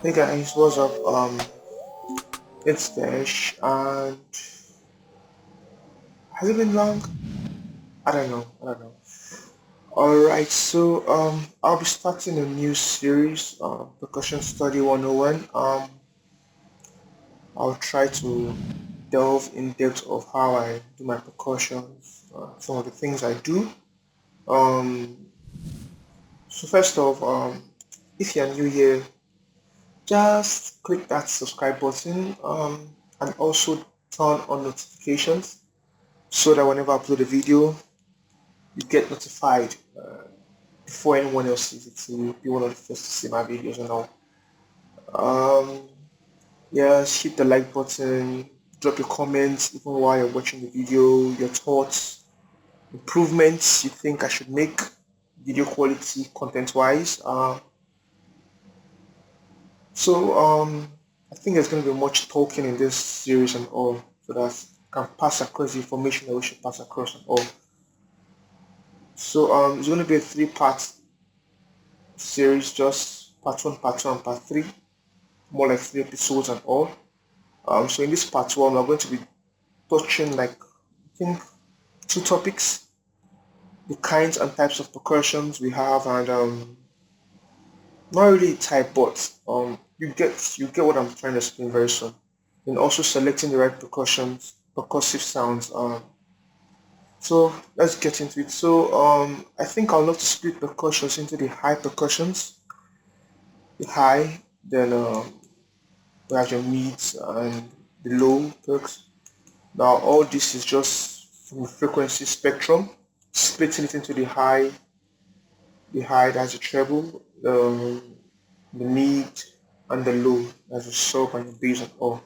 Hey guys, what's up? It's Vesh, and has it been long? I don't know. All right, so I'll be starting a new series, Percussion Study 101. I'll try to delve in depth of how I do my percussions, some of the things I do. Um, so first off, if you're new here, just click that subscribe button, and also turn on notifications so that whenever I upload a video, you get notified before anyone else sees it. So you'll be one of the first to see my videos and all. Um, yeah, hit the like button, drop your comments even while you're watching the video, your thoughts, improvements you think I should make, video quality, content wise. So I think there's going to be much talking in this series and all, so that I can pass across the information that we should pass across and all. So it's going to be a three-part series, just part one, part two, and part three, more like three episodes and all. So in this part one, we're going to be touching like I think two topics: the kinds and types of percussions we have, and not really type, but you get what I'm trying to explain very soon. And also selecting the right percussions, percussive sounds. So let's get into it. So I think I'll love to split percussions into the high percussions, the high, then we have your mids and the low perks. Now all this is just from the frequency spectrum, splitting it into the high that's the treble, the mid, and the low that's the sub and the bass and all.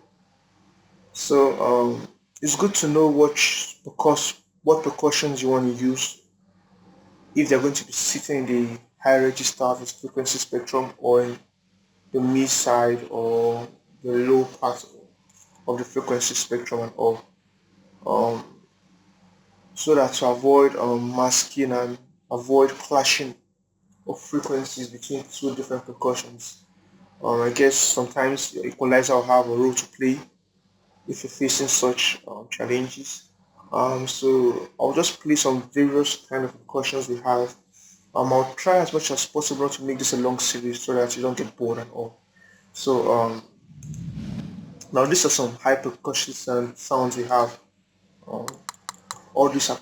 So it's good to know what percussions you want to use if they're going to be sitting in the high register of the frequency spectrum or in the mid side or the low part of the frequency spectrum and all. Um, so that to avoid masking and avoid clashing of frequencies between two different percussions. I guess sometimes your equalizer will have a role to play if you're facing such challenges. So I'll just play some various kind of percussions we have. I'll try as much as possible to make this a long series so that you don't get bored and all. So now these are some high percussion sounds we have. Um, all these are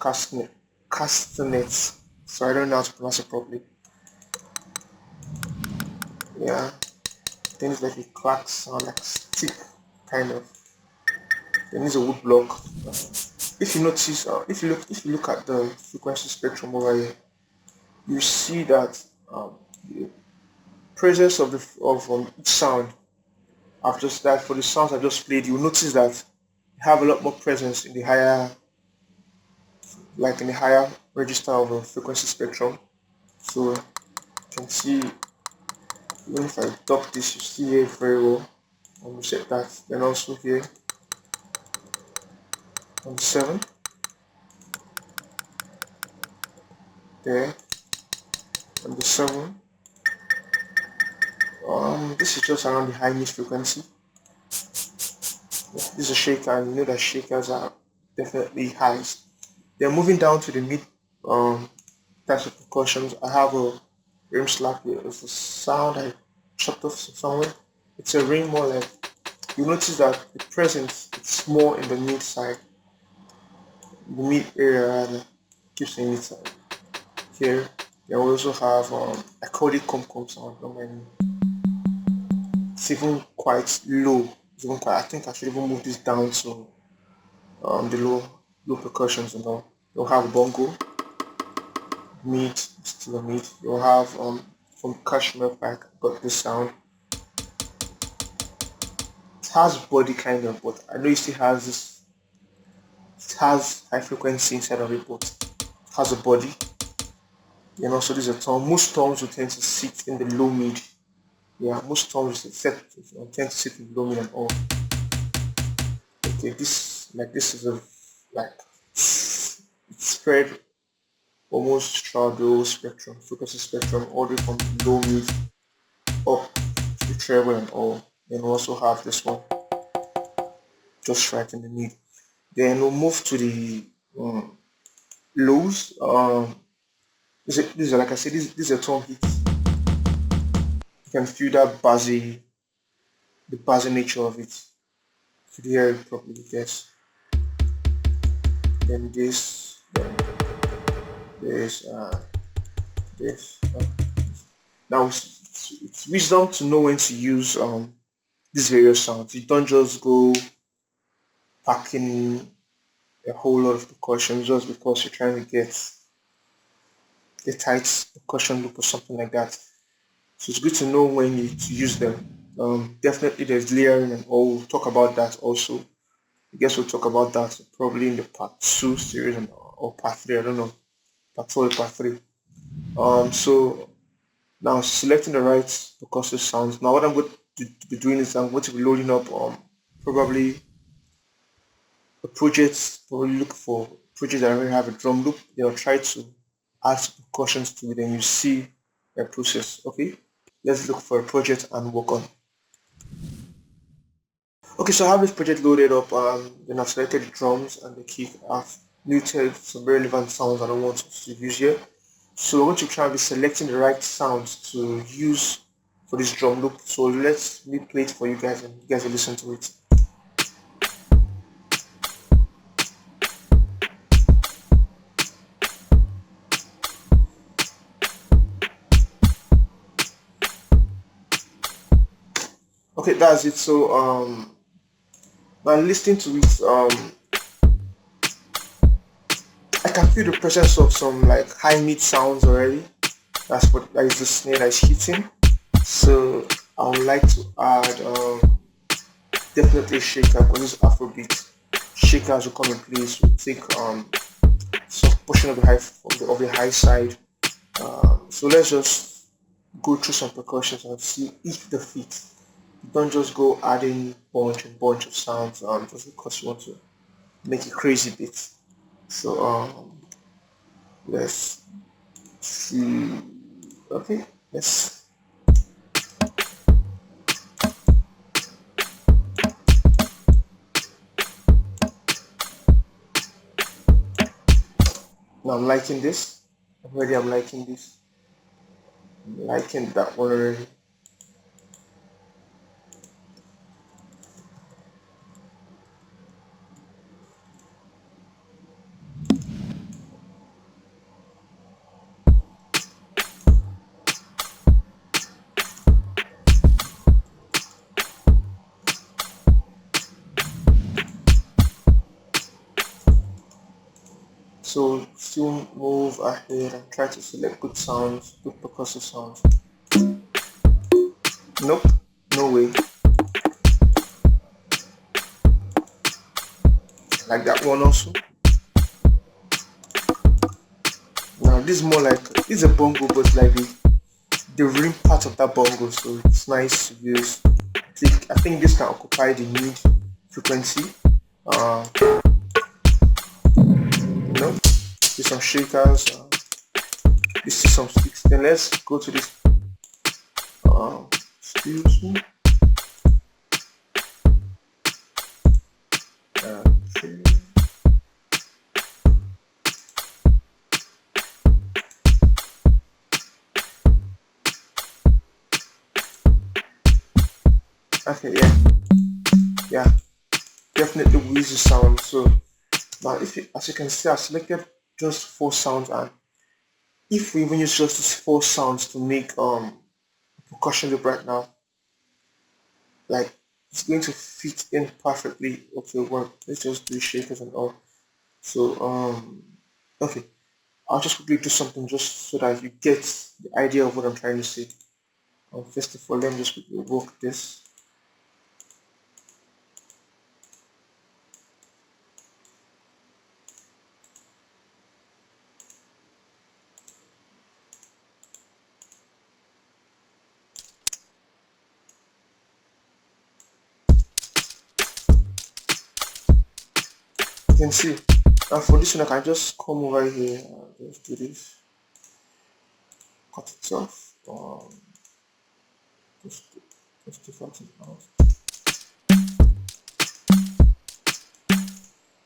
castanets. So I don't know how to pronounce it properly. Yeah, things like a clack sound, like stick kind of. Then there's a wood block. If you notice, if you look at the frequency spectrum over here, you see that the presence of each sound. I've just that for the sounds I just played, you will notice that they have a lot more presence in the higher, like in the higher register of the frequency spectrum. So you can see even if I drop this, you see here very well. And we set that. Then also here on the 7, there on the 7. This is just around the high mid frequency. This is a shaker, and you know that shakers are definitely highs. Then moving down to the mid types of percussions, I have a rim slap here. It's a sound I chopped off somewhere. It's a ring more like you notice that the presence it's more in the mid side, the mid area rather. Keeps saying it here. Then we also have I call it com sound. Don't mind me. It's even quite low. It's even quite. I think I should even move this down to the low percussions and all. You'll have bongo, mid, still a mid. You'll have from Cashmere Pack, got this sound. It has body kind of, but I know it still has this. It has high frequency inside of it, but it has a body. And also this is a tone. Most tones will tend to sit in the low mid. Yeah, most tones tend to sit in the low mid and all. Okay, this is a like it's spread almost throughout the whole spectrum, frequency spectrum, all the way from low mid up to the treble and all. Then we also have this one just right in the mid. Then we'll move to the lows. These are like I said, these are tone hits. You can feel that the bassy nature of it. If you hear it properly, yes. Then this, this. Now it's wisdom to know when to use these various sounds. You don't just go packing a whole lot of percussion just because you're trying to get a tight percussion loop or something like that. So it's good to know when you to use them. Definitely there's layering and all. We'll talk about that also. I guess we'll talk about that probably in the part two series or part three. I don't know. Part two or part three. So now selecting the right percussive sounds. Now what I'm going to be doing is I'm going to be loading up probably a project. Probably look for projects that already have a drum loop. They'll try to add some percussions to it, and you see a process. Okay, let's look for a project and work on. Okay, so I have this project loaded up. Then I've selected the drums and the kick. I've muted some relevant sounds I don't want to use here. So I want to try and be selecting the right sounds to use for this drum loop. So let's me play it for you guys and you guys will listen to it. Okay, that's it. So now listening to it, I can feel the presence of some like high mid sounds already. That is the snare that is hitting. So I would like to add definitely shaker because this is Afrobeat. Shakers will come in place. Will take some portion of the high side. So let's just go through some percussions and see if the fit. Don't just go adding bunch and bunch of sounds just because you want to make a crazy beat. So let's see. Okay, let's. Now I'm liking this. I'm liking this. I'm liking that one already. So still move ahead and try to select good sounds, good percussive sounds. Nope, no way. Like that one also. Now this is more like it's a bongo, but like the rim part of that bongo, so it's nice to use. I think this can occupy the mid frequency. You know, do some shakers. This is some sticks. Then let's go to this. Excuse me. Okay, yeah, definitely wheezy sound. So now, as you can see, I've selected just 4 sounds, and if we even use just these 4 sounds to make percussion loop right now, like it's going to fit in perfectly. Okay, well, let's just do shakers and all. So okay, I'll just quickly do something just so that you get the idea of what I'm trying to say. First of all, let me just quickly work this. You can see. And for this one, I can just come over here and just do this. Cut it off. Just Let's do something else.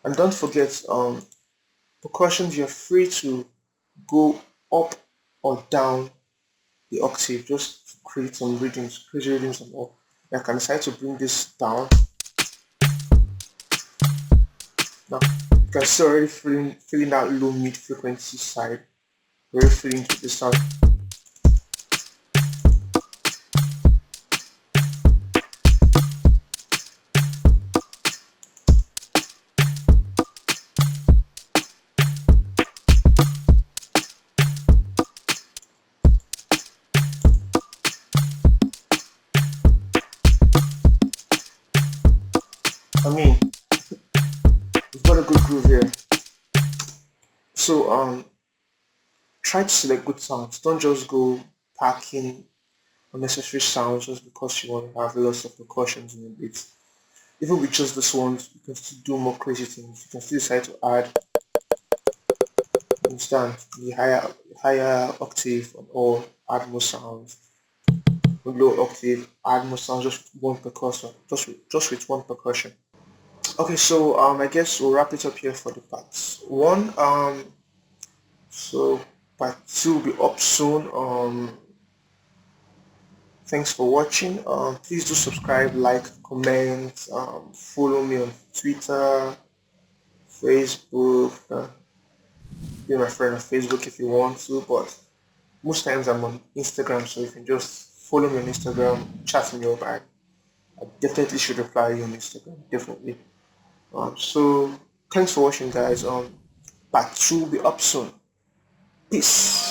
And don't forget, percussions, you're free to go up or down the octave just to create some rhythms, crazy rhythms and all. I can decide to bring this down. Now you can see already feeling that low mid frequency side, very feeling to the sound. I mean, we've got a good groove here. So try to select good sounds. Don't just go packing unnecessary sounds just because you want to have lots of percussions in your beats. Even with just this ones, you can still do more crazy things. You can still decide to add, understand, the higher octave or add more sounds. The low octave, add more sounds just with one percussion, just with one percussion. Okay, so I guess we'll wrap it up here for the part one. So part two will be up soon. Thanks for watching. Please do subscribe, like, comment, follow me on Twitter, Facebook. Be my friend on Facebook if you want to, but most times I'm on Instagram, so you can just follow me on Instagram, chat me over. I definitely should reply you on Instagram, definitely. So thanks for watching, guys. Part two will be up soon. Peace.